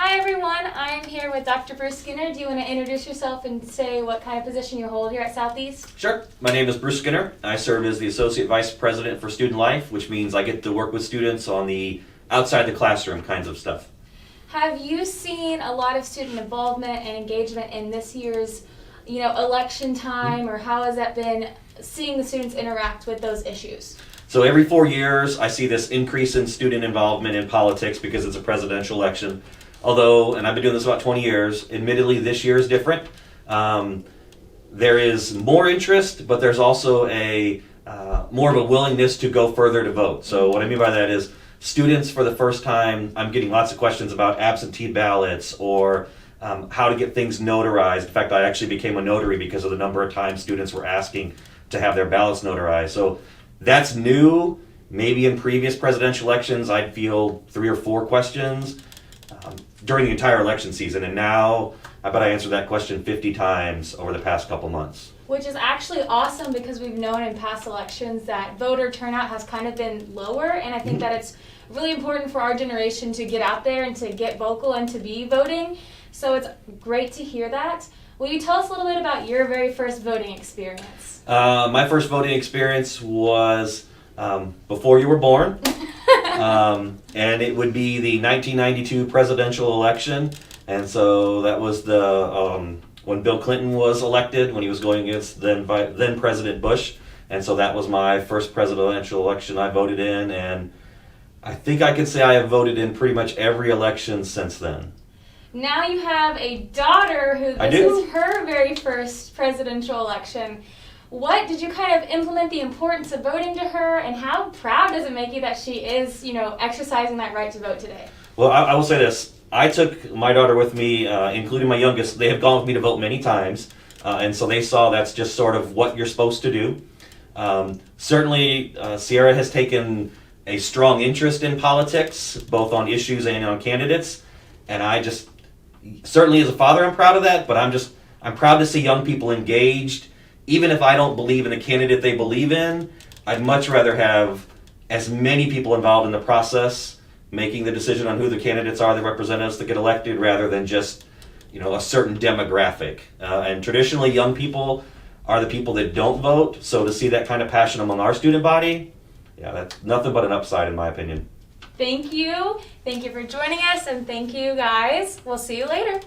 Hi everyone, I am here with Dr. Bruce Skinner. Do you want to introduce yourself and say what kind of position you hold here at Southeast? Sure. My name is Bruce Skinner. I serve as the Associate Vice President for Student Life, which means I get to work with students on the outside the classroom kinds of stuff. Have you seen a lot of student involvement and engagement in this year's, election time, or how has that been seeing the students interact with those issues? So every 4 years, I see this increase in student involvement in politics because it's a presidential election. Although, and I've been doing this about 20 years, admittedly this year is different. There is more interest, but there's also a more of a willingness to go further to vote. So what I mean by that is students for the first time, I'm getting lots of questions about absentee ballots or how to get things notarized. In fact, I actually became a notary because of the number of times students were asking to have their ballots notarized. So that's new. Maybe in previous presidential elections, I'd field 3 or 4 questions during the entire election season, and now I bet I answered that question 50 times over the past couple months. Which is actually awesome because we've known in past elections that voter turnout has kind of been lower, and I think that it's really important for our generation to get out there and to get vocal and to be voting. So it's great to hear that. Will you tell us a little bit about your very first voting experience? My first voting experience was before you were born. And it would be the 1992 presidential election, and so that was the when Bill Clinton was elected, when he was going against then President Bush, and so that was my first presidential election I voted in, and I think I could say I have voted in pretty much every election since then. Now you have a daughter who this is her very first presidential election. What did you kind of implement the importance of voting to her, and how proud does it make you that she is, exercising that right to vote today? Well, I will say this. I took my daughter with me, including my youngest. They have gone with me to vote many times, and so they saw that's just sort of what you're supposed to do. Certainly, Sierra has taken a strong interest in politics, both on issues and on candidates, and I just, certainly as a father, I'm proud of that, but I'm proud to see young people engaged. Even if I don't believe in a candidate they believe in, I'd much rather have as many people involved in the process making the decision on who the candidates are that represent us that get elected rather than just, a certain demographic. And traditionally, young people are the people that don't vote, so to see that kind of passion among our student body, yeah, that's nothing but an upside in my opinion. Thank you. Thank you for joining us, and thank you guys. We'll see you later.